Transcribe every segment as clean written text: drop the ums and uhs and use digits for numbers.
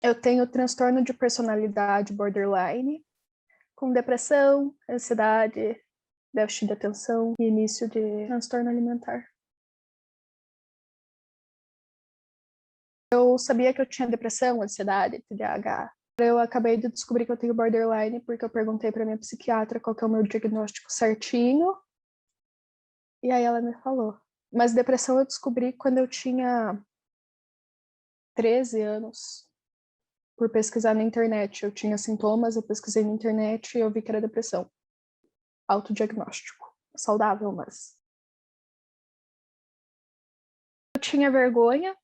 Eu tenho transtorno de personalidade borderline, com depressão, ansiedade, déficit de atenção e início de transtorno alimentar. Eu sabia que eu tinha depressão, ansiedade, TDAH. Eu acabei de descobrir que eu tenho borderline porque eu perguntei para minha psiquiatra qual que é o meu diagnóstico certinho, e aí ela me falou. Mas depressão eu descobri quando eu tinha 13 anos, por pesquisar na internet. Eu tinha sintomas, eu pesquisei na internet e eu vi que era depressão. Autodiagnóstico. Saudável, mas... Eu tinha vergonha,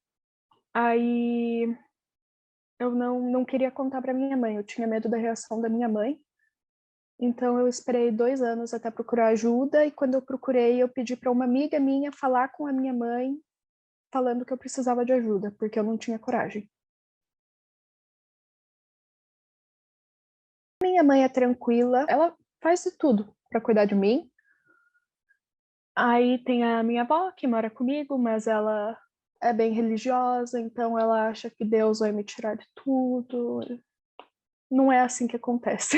aí eu não queria contar para minha mãe. Eu tinha medo da reação da minha mãe. Então eu esperei 2 anos até procurar ajuda, e quando eu procurei, eu pedi para uma amiga minha falar com a minha mãe, falando que eu precisava de ajuda, porque eu não tinha coragem. Minha mãe é tranquila, ela faz de tudo para cuidar de mim. Aí tem a minha avó, que mora comigo, mas ela é bem religiosa, então ela acha que Deus vai me tirar de tudo. Não é assim que acontece.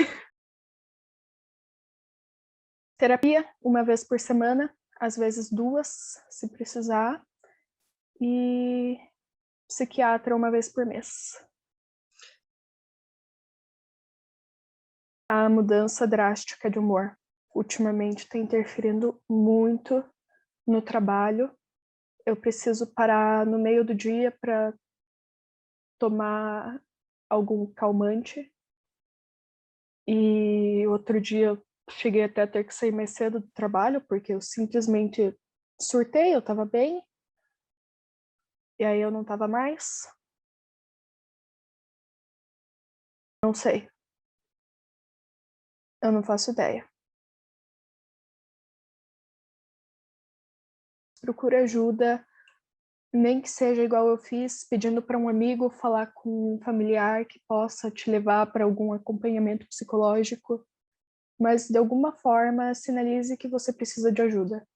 Terapia, uma vez por semana, às vezes 2, se precisar. E psiquiatra uma vez por mês. A mudança drástica de humor ultimamente está interferindo muito no trabalho. Eu preciso parar no meio do dia para tomar algum calmante. E outro dia eu cheguei até a ter que sair mais cedo do trabalho, porque eu simplesmente surtei, eu estava bem, e aí eu não estava mais. Não sei. Eu não faço ideia. Procura ajuda, nem que seja igual eu fiz, pedindo para um amigo falar com um familiar que possa te levar para algum acompanhamento psicológico, mas de alguma forma sinalize que você precisa de ajuda.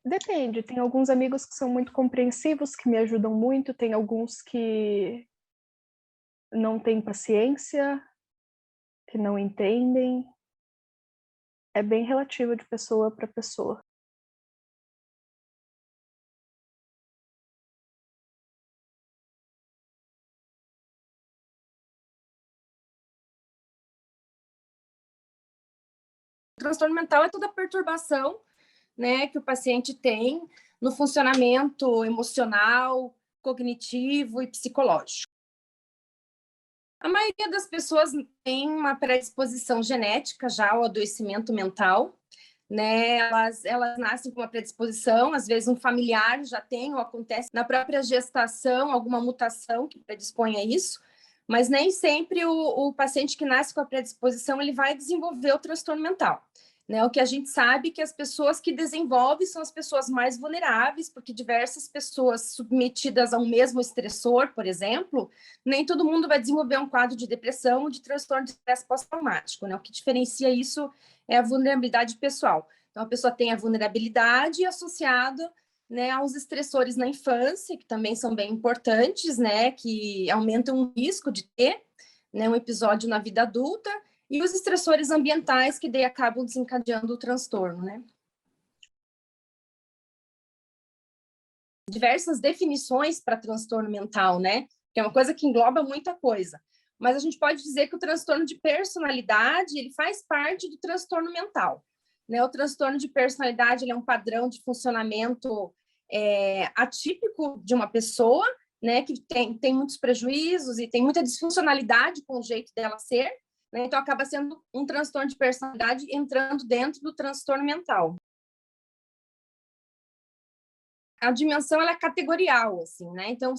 Depende, tem alguns amigos que são muito compreensivos, que me ajudam muito, tem alguns que não têm paciência, que não entendem. É bem relativo de pessoa para pessoa. O transtorno mental é toda a perturbação, né, que o paciente tem no funcionamento emocional, cognitivo e psicológico. A maioria das pessoas tem uma predisposição genética já ao adoecimento mental, né? Elas nascem com uma predisposição, às vezes um familiar já tem, ou acontece na própria gestação, alguma mutação que predispõe a isso, mas nem sempre o paciente que nasce com a predisposição ele vai desenvolver o transtorno mental. Né? O que a gente sabe é que as pessoas que desenvolvem são as pessoas mais vulneráveis, porque diversas pessoas submetidas a um mesmo estressor, por exemplo, nem todo mundo vai desenvolver um quadro de depressão ou de transtorno de estresse pós-traumático. Né? O que diferencia isso é a vulnerabilidade pessoal. Então, a pessoa tem a vulnerabilidade associada, né, aos estressores na infância, que também são bem importantes, né, que aumentam o risco de ter, né, um episódio na vida adulta, e os estressores ambientais que daí acabam desencadeando o transtorno, né? Diversas definições para transtorno mental, né? Que é uma coisa que engloba muita coisa. Mas a gente pode dizer que o transtorno de personalidade, ele faz parte do transtorno mental, né? O transtorno de personalidade, ele é um padrão de funcionamento atípico de uma pessoa, né? Que tem muitos prejuízos e tem muita disfuncionalidade com o jeito dela ser, né? Então, acaba sendo um transtorno de personalidade entrando dentro do transtorno mental. A dimensão ela é categorial, assim, né? Então,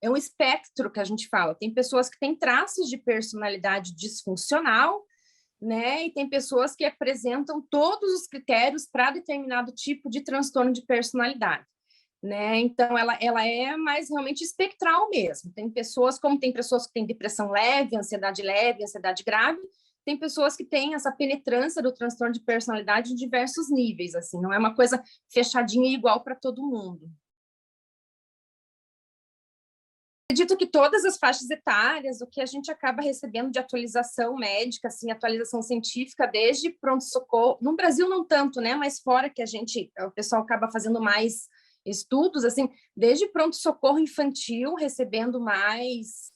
é um espectro que a gente fala. Tem pessoas que têm traços de personalidade disfuncional, né? E tem pessoas que apresentam todos os critérios para determinado tipo de transtorno de personalidade. Né? Então, ela é mais realmente espectral mesmo. Tem pessoas que têm depressão leve, ansiedade grave, tem pessoas que têm essa penetrância do transtorno de personalidade em diversos níveis, assim, não é uma coisa fechadinha e igual para todo mundo. Acredito que todas as faixas etárias, o que a gente acaba recebendo de atualização médica, assim, atualização científica, desde pronto-socorro, no Brasil não tanto, né, mas fora que o pessoal acaba fazendo mais estudos, assim, desde pronto-socorro infantil, recebendo mais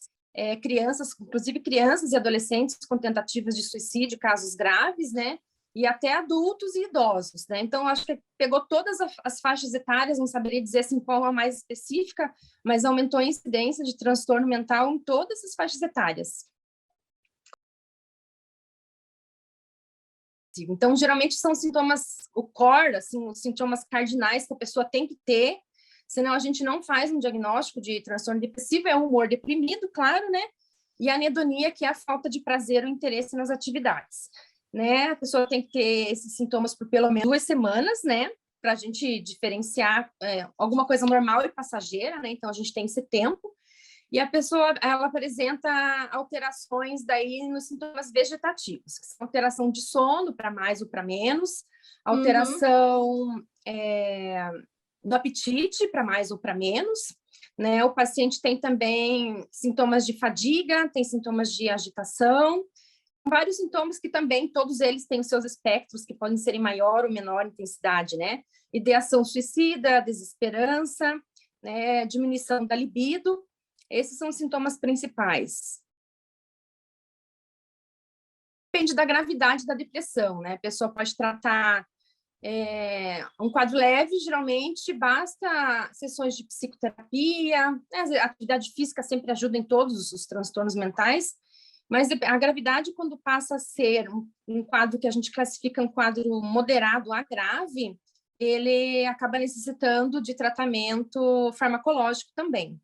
crianças, inclusive crianças e adolescentes com tentativas de suicídio, casos graves, né, e até adultos e idosos, né? Então, acho que pegou todas as faixas etárias, não saberia dizer assim qual a mais específica, mas aumentou a incidência de transtorno mental em todas as faixas etárias. Então, geralmente são sintomas, o core, assim, os sintomas cardinais que a pessoa tem que ter, senão a gente não faz um diagnóstico de transtorno depressivo, é o humor deprimido, claro, né? E a anedonia, que é a falta de prazer ou interesse nas atividades. Né? A pessoa tem que ter esses sintomas por pelo menos 2 semanas, né? Para a gente diferenciar alguma coisa normal e passageira, né? Então, a gente tem esse tempo. E a pessoa, ela apresenta alterações daí nos sintomas vegetativos, que são alteração de sono, para mais ou para menos, alteração do apetite, para mais ou para menos, né? O paciente tem também sintomas de fadiga, tem sintomas de agitação, vários sintomas que também, todos eles têm os seus espectros, que podem ser em maior ou menor intensidade, né? Ideação suicida, desesperança, né? Diminuição da libido, esses são os sintomas principais. Depende da gravidade da depressão, né? A pessoa pode tratar um quadro leve, geralmente basta sessões de psicoterapia, né? A atividade física sempre ajuda em todos os transtornos mentais, mas a gravidade, quando passa a ser um quadro que a gente classifica um quadro moderado a grave, ele acaba necessitando de tratamento farmacológico também.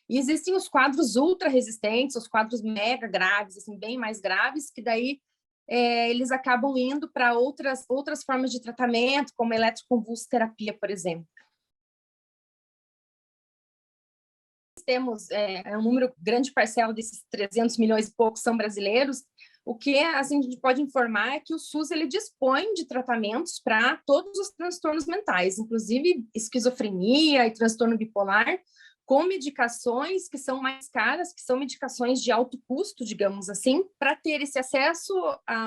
E existem os quadros ultra resistentes, os quadros mega graves, assim, bem mais graves, que daí eles acabam indo para outras formas de tratamento, como a eletroconvulsoterapia, por exemplo. Temos um número grande parcela desses 300 milhões e poucos são brasileiros. O que assim, a gente pode informar é que o SUS ele dispõe de tratamentos para todos os transtornos mentais, inclusive esquizofrenia e transtorno bipolar, com medicações que são mais caras, que são medicações de alto custo, digamos assim. Para ter esse acesso,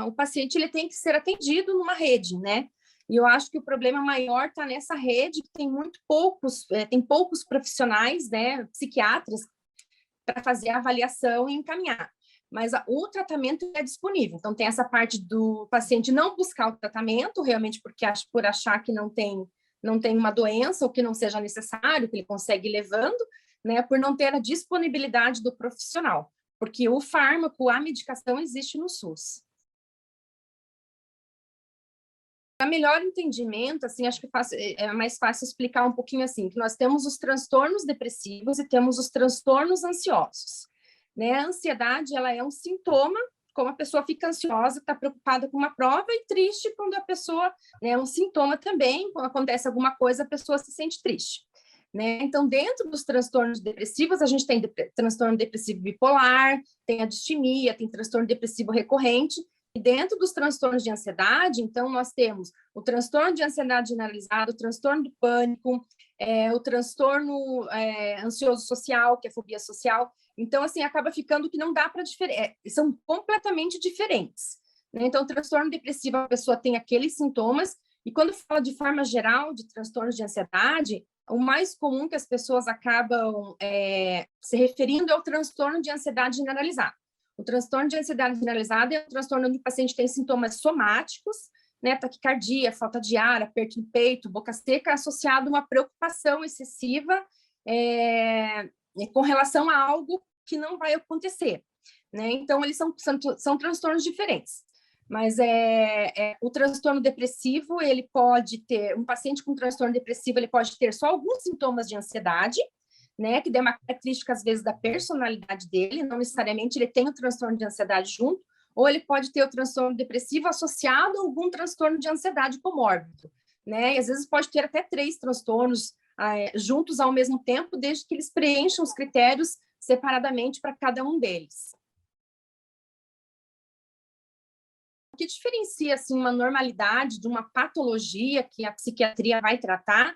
o paciente ele tem que ser atendido numa rede, né? E eu acho que o problema maior está nessa rede, que tem poucos profissionais, né, psiquiatras, para fazer a avaliação e encaminhar. Mas o tratamento é disponível. Então, tem essa parte do paciente não buscar o tratamento, realmente por achar que não tem uma doença ou que não seja necessário, que ele consegue ir levando, né, por não ter a disponibilidade do profissional. Porque o fármaco, a medicação existe no SUS. Para melhor entendimento, assim, acho que é mais fácil explicar um pouquinho assim, que nós temos os transtornos depressivos e temos os transtornos ansiosos. Né? A ansiedade, ela é um sintoma, como a pessoa fica ansiosa, está preocupada com uma prova, e triste quando a pessoa, né, é um sintoma também, quando acontece alguma coisa, a pessoa se sente triste. Né? Então, dentro dos transtornos depressivos, a gente tem transtorno depressivo bipolar, tem a distimia, tem transtorno depressivo recorrente. E dentro dos transtornos de ansiedade, então, nós temos o transtorno de ansiedade generalizada, o transtorno do pânico, o transtorno ansioso social, que é a fobia social. Então, assim, acaba ficando que não dá para diferenciar, são completamente diferentes. Né? Então, o transtorno depressivo, a pessoa tem aqueles sintomas, e quando fala de forma geral de transtornos de ansiedade, o mais comum que as pessoas acabam se referindo é o transtorno de ansiedade generalizada. O transtorno de ansiedade generalizada é um transtorno onde o paciente tem sintomas somáticos, né, taquicardia, falta de ar, aperto no peito, boca seca, associado a uma preocupação excessiva com relação a algo que não vai acontecer. Né? Então, eles são transtornos diferentes. Mas o transtorno depressivo, ele pode ter, um paciente com transtorno depressivo, ele pode ter só alguns sintomas de ansiedade, né, que dê uma característica, às vezes, da personalidade dele, não necessariamente ele tem o transtorno de ansiedade junto, ou ele pode ter o transtorno depressivo associado a algum transtorno de ansiedade comórbido, né, e às vezes pode ter até 3 transtornos juntos ao mesmo tempo, desde que eles preencham os critérios separadamente para cada um deles. O que diferencia, assim, uma normalidade de uma patologia que a psiquiatria vai tratar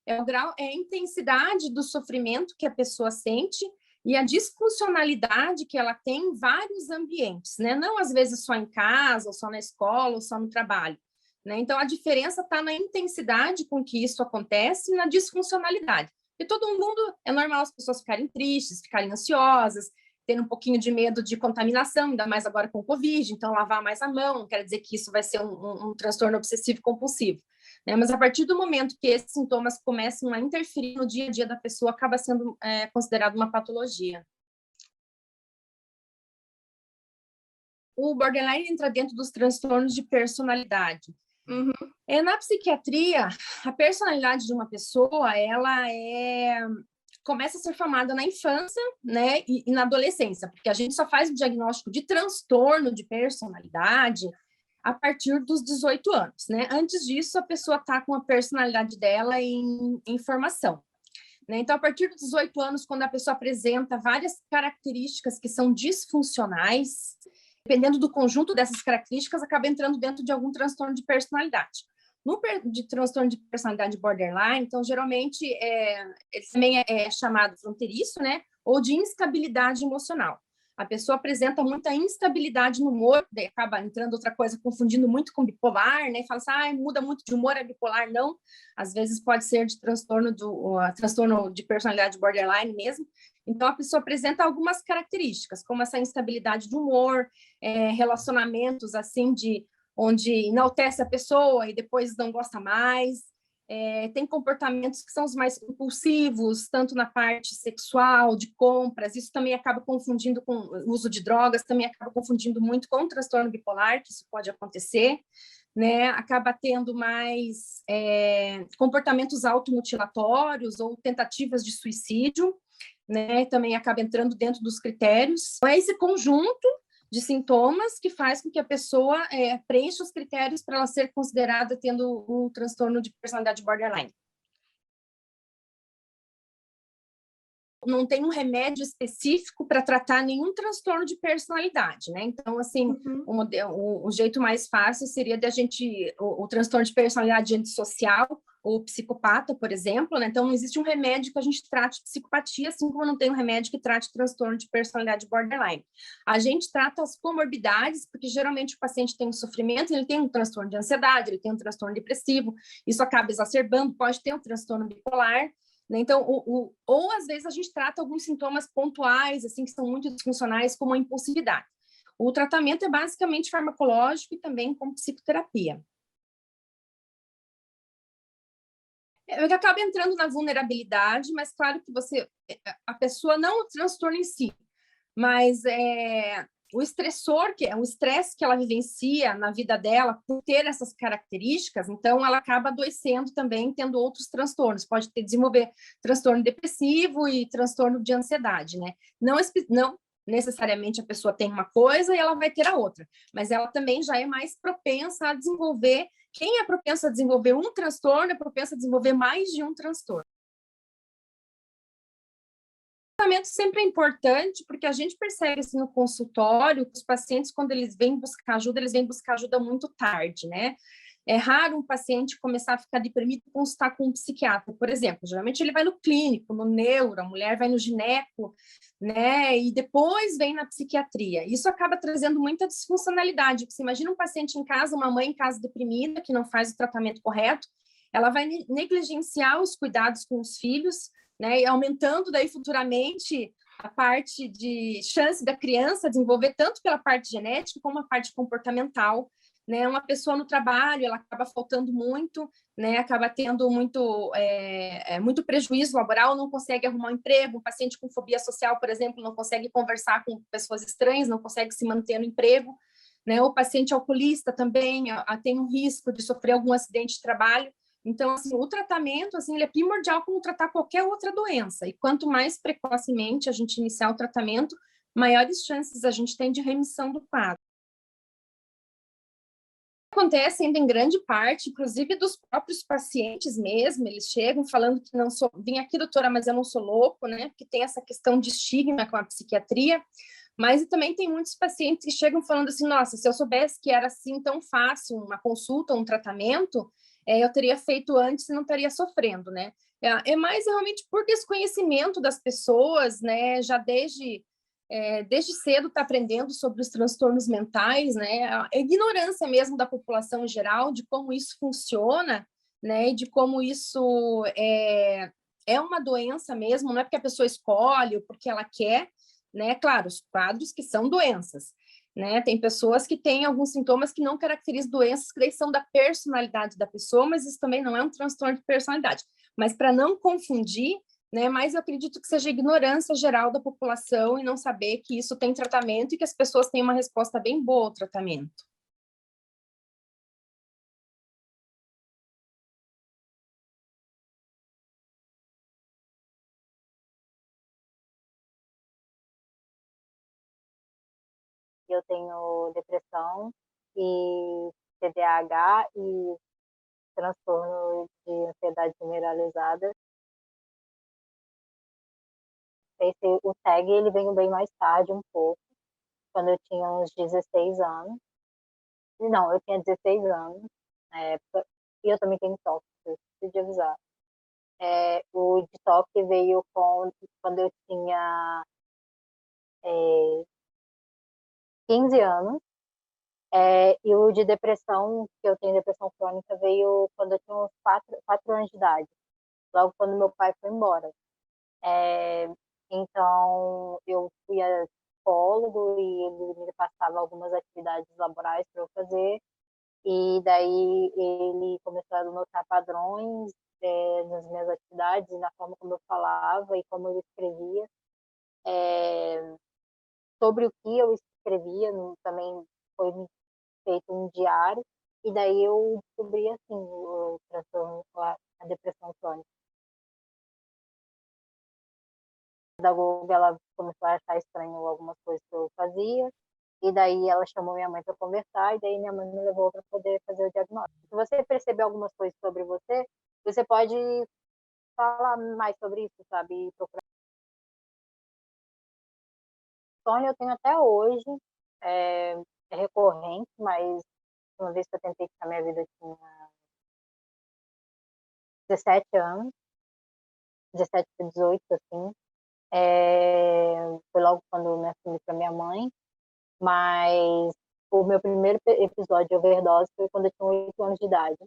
é a intensidade do sofrimento que a pessoa sente e a disfuncionalidade que ela tem em vários ambientes, né? Não às vezes só em casa, ou só na escola, ou só no trabalho, né? Então, a diferença está na intensidade com que isso acontece e na disfuncionalidade. E todo mundo, é normal as pessoas ficarem tristes, ficarem ansiosas, tendo um pouquinho de medo de contaminação, ainda mais agora com o Covid, então lavar mais a mão, não quer dizer que isso vai ser um transtorno obsessivo-compulsivo, né? Mas a partir do momento que esses sintomas começam a interferir no dia a dia da pessoa, acaba sendo considerado uma patologia. O borderline entra dentro dos transtornos de personalidade. Uhum. Na psiquiatria, a personalidade de uma pessoa, começa a ser formada na infância, né, e na adolescência, porque a gente só faz o diagnóstico de transtorno de personalidade a partir dos 18 anos, né? Antes disso, a pessoa está com a personalidade dela em formação, né? Então, a partir dos 18 anos, quando a pessoa apresenta várias características que são disfuncionais, dependendo do conjunto dessas características, acaba entrando dentro de algum transtorno de personalidade. De transtorno de personalidade borderline, então, geralmente, ele também é chamado fronteiriço, né? Ou de instabilidade emocional. A pessoa apresenta muita instabilidade no humor, daí acaba entrando outra coisa, confundindo muito com bipolar, né? Fala assim, muda muito de humor, é bipolar. Não, às vezes pode ser de transtorno de personalidade borderline mesmo. Então, a pessoa apresenta algumas características, como essa instabilidade de humor, relacionamentos, assim, onde enaltece a pessoa e depois não gosta mais. Tem comportamentos que são os mais impulsivos, tanto na parte sexual, de compras, isso também acaba confundindo com o uso de drogas, também acaba confundindo muito com o transtorno bipolar, que isso pode acontecer, né? Acaba tendo mais comportamentos automutilatórios ou tentativas de suicídio, né? Também acaba entrando dentro dos critérios. Então, é esse conjunto de sintomas que faz com que a pessoa preencha os critérios para ela ser considerada tendo um transtorno de personalidade borderline. Não tem um remédio específico para tratar nenhum transtorno de personalidade, né? Então, assim, o jeito mais fácil seria o transtorno de personalidade antissocial ou psicopata, por exemplo, né? Então, não existe um remédio que a gente trate psicopatia, assim como não tem um remédio que trate transtorno de personalidade borderline. A gente trata as comorbidades, porque geralmente o paciente tem um sofrimento, ele tem um transtorno de ansiedade, ele tem um transtorno depressivo, isso acaba exacerbando, pode ter um transtorno bipolar, né? Então, ou às vezes a gente trata alguns sintomas pontuais, assim, que são muito disfuncionais, como a impulsividade. O tratamento é basicamente farmacológico e também com psicoterapia. Ele acaba entrando na vulnerabilidade, mas claro que a pessoa não o transtorno em si, mas o estressor, que é o estresse que ela vivencia na vida dela por ter essas características, então ela acaba adoecendo também, tendo outros transtornos. Pode desenvolver transtorno depressivo e transtorno de ansiedade, né? Não necessariamente a pessoa tem uma coisa e ela vai ter a outra, mas ela também já é mais propensa a desenvolver. Quem é propenso a desenvolver um transtorno é propenso a desenvolver mais de um transtorno. O tratamento sempre é importante, porque a gente percebe assim, no consultório que os pacientes, quando eles vêm buscar ajuda muito tarde, né? É raro um paciente começar a ficar deprimido e consultar com um psiquiatra, por exemplo. Geralmente ele vai no clínico, no neuro, a mulher vai no gineco, né? E depois vem na psiquiatria. Isso acaba trazendo muita disfuncionalidade. Você imagina um paciente em casa, uma mãe em casa deprimida, que não faz o tratamento correto, ela vai negligenciar os cuidados com os filhos, né? E aumentando daí futuramente a parte de chance da criança desenvolver tanto pela parte genética como a parte comportamental, né? Uma pessoa no trabalho, ela acaba faltando muito, né? Acaba tendo muito prejuízo laboral, não consegue arrumar um emprego. Um paciente com fobia social, por exemplo, não consegue conversar com pessoas estranhas, não consegue se manter no emprego, né? O paciente alcoolista também tem um risco de sofrer algum acidente de trabalho. Então, assim, o tratamento, assim, ele é primordial como tratar qualquer outra doença. E quanto mais precocemente a gente iniciar o tratamento, maiores chances a gente tem de remissão do quadro. Acontece ainda em grande parte, inclusive dos próprios pacientes mesmo, eles chegam falando que vim aqui, doutora, mas eu não sou louco, né? Porque tem essa questão de estigma com a psiquiatria, Mas também tem muitos pacientes que chegam falando assim, nossa, se eu soubesse que era assim tão fácil uma consulta, um tratamento, eu teria feito antes e não estaria sofrendo, né? É mais realmente por desconhecimento das pessoas, né? Já desde cedo está aprendendo sobre os transtornos mentais, né? A ignorância mesmo da população em geral, de como isso funciona, né? E de como isso é uma doença mesmo, não é porque a pessoa escolhe ou porque ela quer, né? Claro, os quadros que são doenças, né? Tem pessoas que têm alguns sintomas que não caracterizam doenças, que são da personalidade da pessoa, mas isso também não é um transtorno de personalidade. Mas para não confundir, né? Mas eu acredito que seja ignorância geral da população e não saber que isso tem tratamento e que as pessoas têm uma resposta bem boa ao tratamento. Eu tenho depressão e TDAH e transtorno de ansiedade generalizada. O TAG ele veio bem mais tarde um pouco, quando eu tinha uns 16 anos. Não, eu tinha 16 anos na época, e eu também tenho toque, eu preciso de avisar. O de toque veio quando eu tinha 15 anos, e o de depressão, que eu tenho depressão crônica, veio quando eu tinha uns 4 anos de idade, logo quando meu pai foi embora. Então, eu fui a psicólogo e ele me passava algumas atividades laborais para eu fazer, e daí ele começou a notar padrões nas minhas atividades e na forma como eu falava e como eu escrevia, sobre o que eu escrevia, também foi feito um diário, e daí eu descobri assim o transtorno, a depressão crônica. A pedagoga, ela começou a achar estranho algumas coisas que eu fazia, e daí ela chamou minha mãe para conversar, e daí minha mãe me levou para poder fazer o diagnóstico. Se você perceber algumas coisas sobre você, você pode falar mais sobre isso, sabe? E procurar. Sonho eu tenho até hoje, é recorrente, mas uma vez que eu tentei ficar minha vida, eu tinha 17 anos, 17 para 18, assim. Foi logo quando eu me assumi para minha mãe, mas o meu primeiro episódio de overdose foi quando eu tinha 8 anos de idade.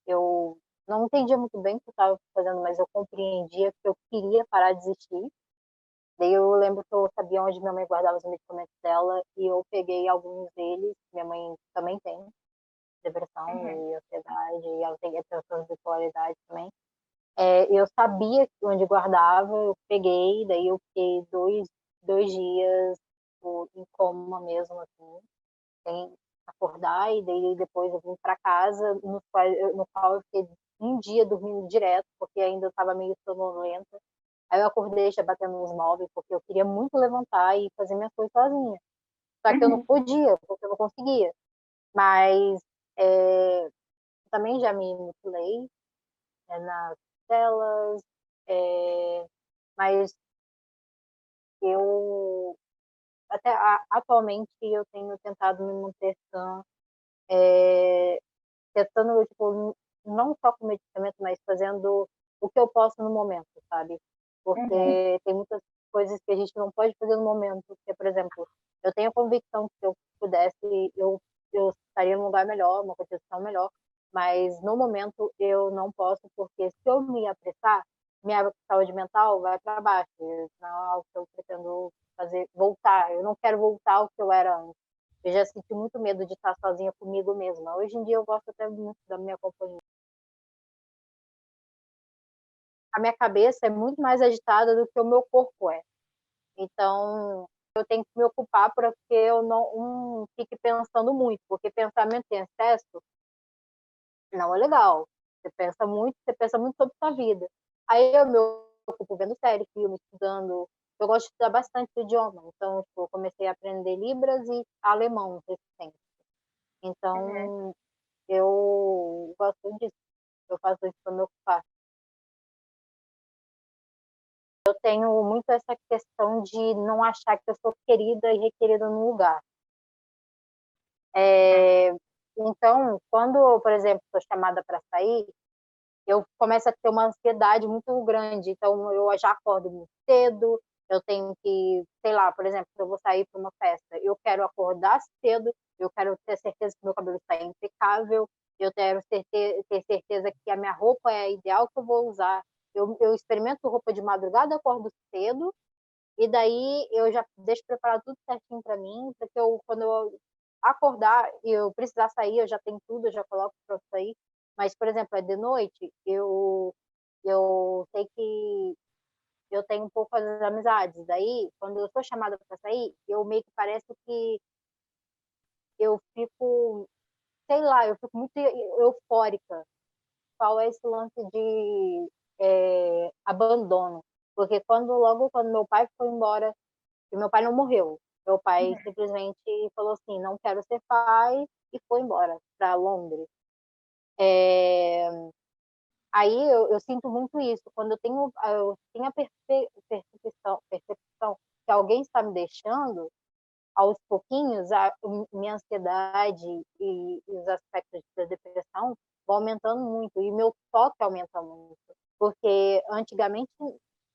Eu não entendia muito bem o que eu estava fazendo, mas eu compreendia que eu queria parar de existir. Daí eu lembro que eu sabia onde minha mãe guardava os medicamentos dela e eu peguei alguns deles. Minha mãe também tem depressão e ansiedade, e ela tem transtorno de bipolaridade também. Eu sabia onde guardava, eu peguei, daí eu fiquei dois dias em coma mesmo, assim, sem acordar, e daí depois eu vim para casa, no qual eu fiquei um dia dormindo direto, porque ainda eu estava meio sonolenta. Aí eu acordei já batendo nos móveis, porque eu queria muito levantar e fazer minhas coisas sozinha. Só que eu não podia, porque eu não conseguia. Mas também já me mutilei nas telas, mas eu até atualmente eu tenho tentado me manter sã, tentando, tipo, não só com medicamento, mas fazendo o que eu posso no momento, sabe? Porque tem muitas coisas que a gente não pode fazer no momento. Porque, por exemplo, eu tenho a convicção que se eu pudesse, eu estaria num lugar melhor, uma condição melhor, mas no momento eu não posso, porque se eu me apressar, minha saúde mental vai para baixo. Não é algo que eu pretendo fazer, voltar. Eu não quero voltar ao que eu era antes. Eu já senti muito medo de estar sozinha comigo mesma. Hoje em dia eu gosto até muito da minha companhia. A minha cabeça é muito mais agitada do que o meu corpo é. Então, eu tenho que me ocupar para que eu não fique pensando muito, porque pensamento em excesso não é legal. Você pensa muito sobre sua vida. Aí eu me ocupo vendo série, filme, estudando. Eu gosto de estudar bastante o idioma. Então, tipo, eu comecei a aprender Libras e alemão recente. Então, eu gosto disso. Eu faço isso para me ocupar. Eu tenho muito essa questão de não achar que eu sou querida e requerida no lugar. Então, quando, por exemplo, sou chamada para sair, eu começo a ter uma ansiedade muito grande. Então, eu já acordo muito cedo, eu tenho que, sei lá, por exemplo, se eu vou sair para uma festa, eu quero acordar cedo, eu quero ter certeza que meu cabelo está impecável, eu quero ter certeza que a minha roupa é a ideal que eu vou usar. Eu experimento roupa de madrugada, acordo cedo, e daí eu já deixo preparado tudo certinho para mim, porque quando eu acordar e eu precisar sair, eu já tenho tudo, eu já coloco para sair. Mas, por exemplo, é de noite, eu sei que eu tenho um pouco as amizades. Daí, quando eu sou chamada para sair, eu meio que parece que eu fico, sei lá, eu fico muito eufórica. Qual é esse lance de abandono? Porque logo quando meu pai foi embora, e meu pai não morreu, meu pai simplesmente falou assim, não quero ser pai, e foi embora para Londres. Aí eu sinto muito isso, quando eu tenho a percepção que alguém está me deixando, aos pouquinhos, minha ansiedade e os aspectos da depressão vão aumentando muito, e meu toque aumenta muito, porque antigamente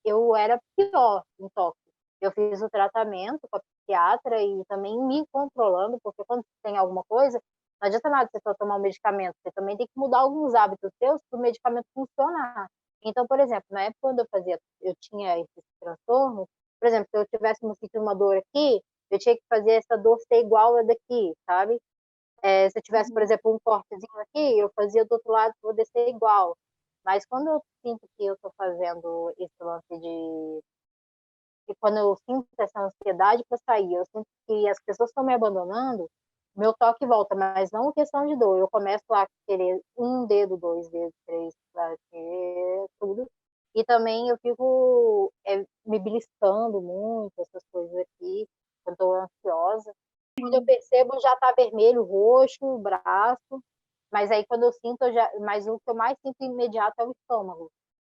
eu era pior em toque. Eu fiz o tratamento com a psiquiatra e também me controlando, porque quando tem alguma coisa, não adianta nada você só tomar um medicamento, você também tem que mudar alguns hábitos seus para o medicamento funcionar. Então, por exemplo, na época quando eu tinha esses transtornos, por exemplo, se eu tivesse sentindo uma dor aqui, eu tinha que fazer essa dor ser igual a daqui, sabe? Se eu tivesse, por exemplo, um cortezinho aqui, eu fazia do outro lado para poder ser igual. Mas quando eu sinto que eu estou fazendo esse lance de... E quando eu sinto essa ansiedade para sair, eu sinto que as pessoas estão me abandonando, meu toque volta, mas não questão de dor. Eu começo a querer um dedo, dois dedos, três, para ter tudo. E também eu fico me beliscando muito, essas coisas aqui, quando estou ansiosa. Quando eu percebo, já está vermelho, roxo, o braço. Mas aí quando eu sinto, mas o que eu mais sinto imediato é o estômago,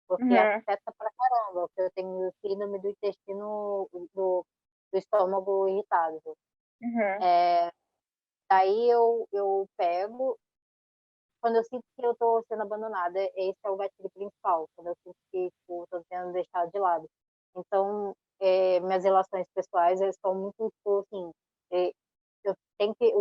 porque afeta pra caramba, porque eu tenho síndrome do intestino, do estômago irritado. Daí eu pego, quando eu sinto que eu estou sendo abandonada, esse é o gatilho principal, quando eu sinto que estou sendo deixada de lado. Então, minhas relações pessoais estão muito, tipo, assim, eu tenho que,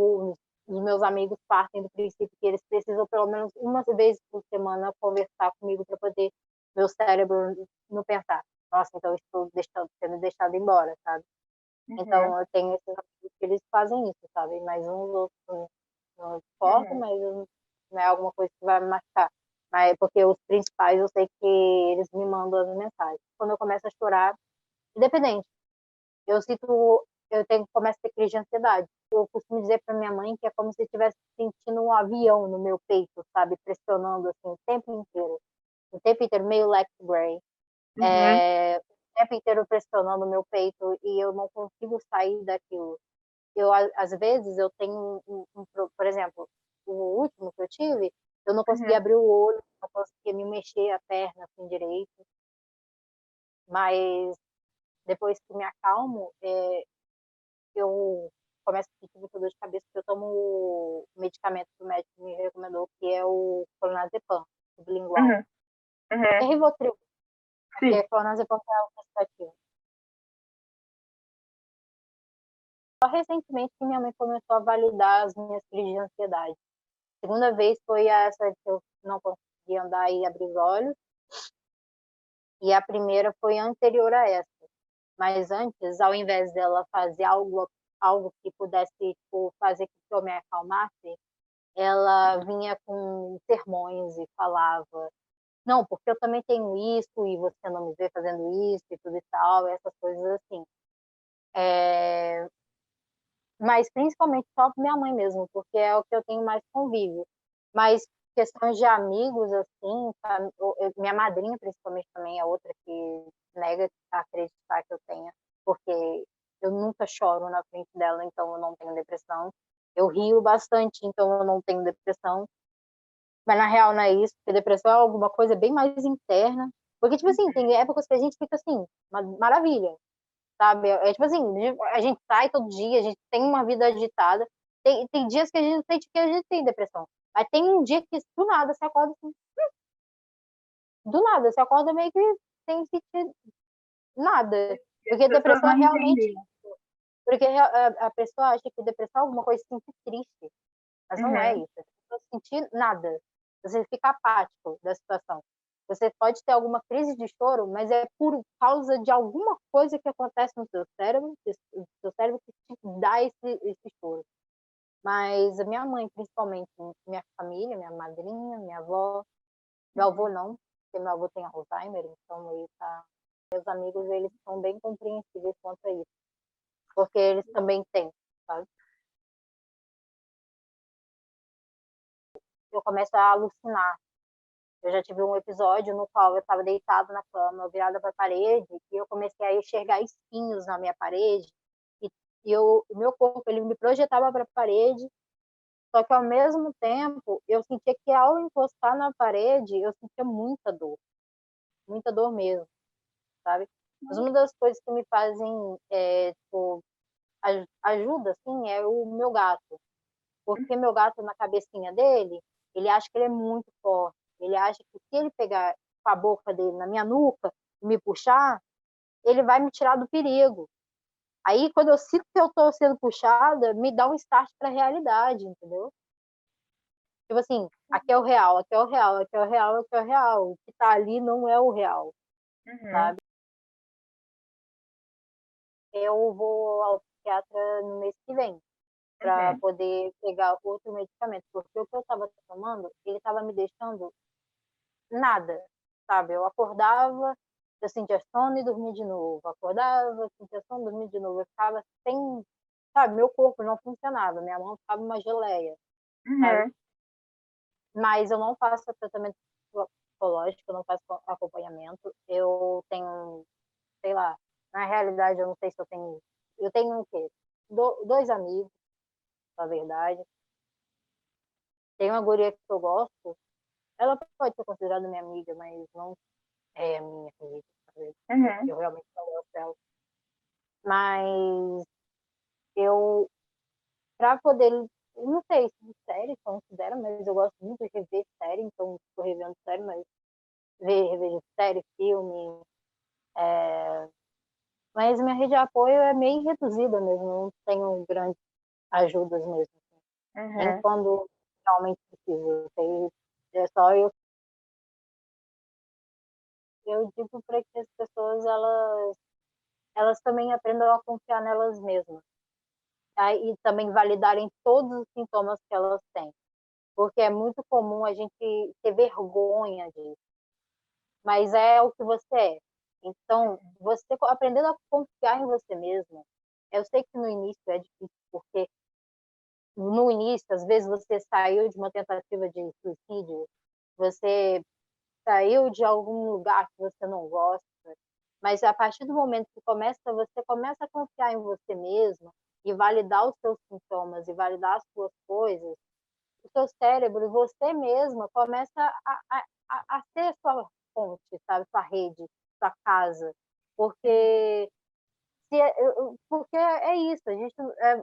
os meus amigos partem do princípio que eles precisam pelo menos uma vez por semana conversar comigo para poder meu cérebro não pensar, nossa, então eu estou sendo deixado embora, sabe? Então eu tenho esses amigos que eles fazem isso, sabe? Mas uns outros não importa, mas não é alguma coisa que vai me machucar. Mas é porque os principais eu sei que eles me mandam as mensagens. Quando eu começo a chorar, independente, eu sinto, começo a ter crise de ansiedade. Eu costumo dizer para minha mãe que é como se eu estivesse sentindo um avião no meu peito, sabe? Pressionando assim o tempo inteiro. O tempo inteiro, meio Lex Gray. O tempo inteiro pressionando o meu peito e eu não consigo sair daquilo. Às vezes, eu tenho por exemplo, o último que eu tive, eu não conseguia abrir o olho, não conseguia me mexer a perna assim direito. Mas depois que me acalmo, eu começo a sentir muita dor de cabeça, porque eu tomo o medicamento que o médico me recomendou, que é o clonazepam, sublingual. É Rivotril, porque clonazepam é alternativo. Só recentemente que minha mãe começou a validar as minhas crises de ansiedade. A segunda vez foi essa que eu não conseguia andar e abrir os olhos, e a primeira foi anterior a essa. Mas antes, ao invés dela fazer algo que pudesse tipo, fazer com que eu me acalmasse, ela vinha com sermões e falava, não, porque eu também tenho isso e você não me vê fazendo isso e tudo e tal, essas coisas assim. Mas principalmente só com minha mãe mesmo, porque é o que eu tenho mais convívio. Mas questões de amigos, assim, tá? Minha madrinha principalmente também é outra que nega a acreditar que eu tenha, porque eu nunca choro na frente dela, então eu não tenho depressão. Eu rio bastante, então eu não tenho depressão. Mas na real não é isso, porque depressão é alguma coisa bem mais interna, Porque, tipo assim, tem épocas que a gente fica assim, maravilha, sabe? Tipo assim, a gente sai todo dia, a gente tem uma vida agitada. Tem dias que a gente sente que a gente tem depressão. Mas tem um dia que do nada você acorda assim, do nada, você acorda meio que sem sentir nada. Porque As pessoas depressão é não realmente. entendem. Porque a pessoa acha que depressão é alguma coisa assim, triste. Mas não é Uhum. isso. Você não sentir nada. Você fica apático da situação. Você pode ter alguma crise de choro, mas é por causa de alguma coisa que acontece no seu cérebro que te dá esse choro. Mas a minha mãe, principalmente, minha família, minha madrinha, minha avó, meu avô não, porque meu avô tem Alzheimer, então ele tá. Meus amigos, eles são bem compreensíveis quanto a isso, porque eles também têm, sabe? Eu começo a alucinar. Eu já tive um episódio no qual eu estava deitada na cama, virada para a parede, e eu comecei a enxergar espinhos na minha parede, e o meu corpo ele me projetava para a parede, só que ao mesmo tempo eu sentia que ao encostar na parede eu sentia muita dor mesmo, sabe? Mas uma das coisas que me fazem tipo, ajuda assim é o meu gato, porque meu gato na cabecinha dele, ele acha que ele é muito forte, ele acha que se ele pegar com a boca dele na minha nuca e me puxar, ele vai me tirar do perigo. Aí, quando eu sinto que eu estou sendo puxada, me dá um start para a realidade, entendeu? Tipo assim, aqui é o real, aqui é o real, aqui é o real, aqui é o real. O que está ali não é o real, Uhum. sabe? Eu vou ao psiquiatra no mês que vem para Uhum. poder pegar outro medicamento, porque o que eu estava tomando, ele estava me deixando nada, sabe? Eu acordava, eu sentia sono e dormia de novo. Acordava, sentia sono, dormia de novo. Eu ficava sem, sabe? Meu corpo não funcionava, minha mão ficava uma geleia, sabe? Uhum. Mas eu não faço tratamento psicológico, eu não faço acompanhamento. Eu tenho, sei lá, na realidade eu não sei se eu tenho. Eu tenho o quê? Dois amigos, na verdade. Tem uma guria que eu gosto. Ela pode ser considerada minha amiga, mas não é a minha amiga, sabe? Uhum. Eu realmente não gosto dela. Mas eu, pra poder, eu não sei se série considera, mas eu gosto muito de rever série, então estou revendo série, mas revejo série, filme. Mas minha rede de apoio é meio reduzida mesmo, não tenho grandes ajudas mesmo. Nem Uhum. quando realmente preciso. É só eu digo para que as pessoas elas também aprendam a confiar nelas mesmas, tá? E também validarem todos os sintomas que elas têm, porque é muito comum a gente ter vergonha disso, mas é o que você é. Então, você aprendendo a confiar em você mesmo, eu sei que no início é difícil, porque no início, às vezes você saiu de uma tentativa de suicídio, você saiu de algum lugar que você não gosta, mas a partir do momento que você começa a confiar em você mesmo e validar os seus sintomas e validar as suas coisas, o seu cérebro, você mesma, começa a ser sua fonte, sabe? Sua rede, sua casa. Porque, porque é isso, a gente,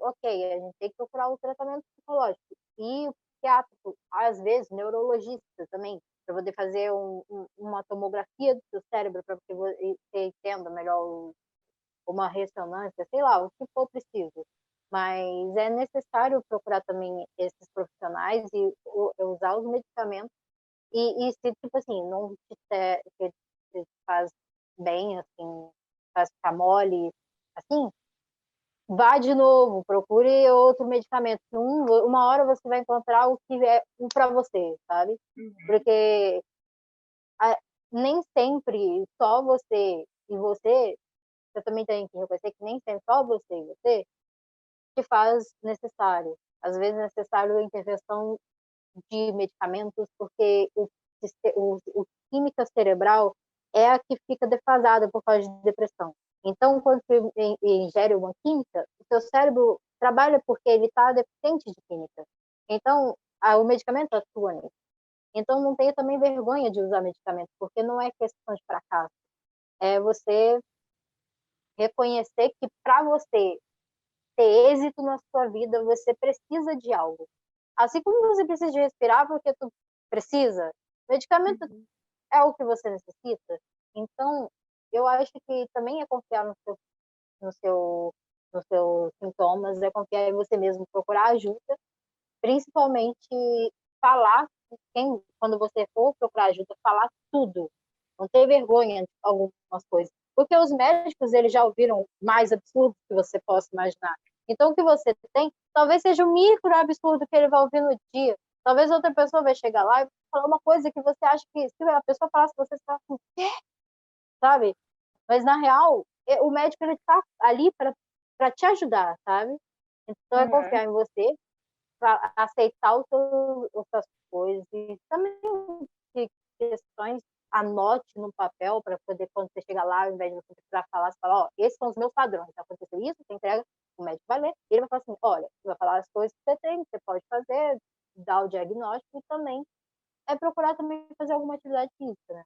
ok, a gente tem que procurar o tratamento psicológico. E o psiquiátrico, às vezes, neurologista também, para poder fazer uma tomografia do seu cérebro, para que você entenda melhor uma ressonância, sei lá, o que for preciso. Mas é necessário procurar também esses profissionais e usar os medicamentos. E se, tipo assim, não te faz bem, assim, faz ficar mole, assim, vá de novo, procure outro medicamento. Uma hora você vai encontrar o que é um para você, sabe? Uhum. Porque a, nem sempre só você e você também tem que reconhecer que nem sempre só você e você te faz necessário. Às vezes é necessário a intervenção de medicamentos, porque o química cerebral é a que fica defasada por causa de depressão. Então, quando você ingere uma química, o seu cérebro trabalha porque ele está deficiente de química. Então, o medicamento atua nisso. Então, não tenha também vergonha de usar medicamento, porque não é questão de fracasso. É você reconhecer que para você ter êxito na sua vida, você precisa de algo. Assim como você precisa de respirar porque tu precisa, medicamento Uhum. é o que você necessita. Então, eu acho que também é confiar no seu, nos seus sintomas, é confiar em você mesmo, procurar ajuda, principalmente falar, quando você for procurar ajuda, falar tudo. Não ter vergonha de algumas coisas. Porque os médicos, eles já ouviram mais absurdo que você possa imaginar. Então, o que você tem, talvez seja um micro absurdo que ele vai ouvir no dia. Talvez outra pessoa vai chegar lá e falar uma coisa que você acha que, se a pessoa falasse, você está assim, quê? Sabe? Mas, na real, o médico está ali para te ajudar, sabe? Então, é Uhum. confiar em você, para aceitar as suas coisas e também que questões anote no papel para poder, quando você chegar lá, ao invés de você precisar falar, você fala, ó, esses são os meus padrões, aconteceu isso, você entrega, o médico vai ler, e ele vai falar assim, olha, você vai falar as coisas que você tem, que você pode fazer, dar o diagnóstico e também procurar também fazer alguma atividade física, né?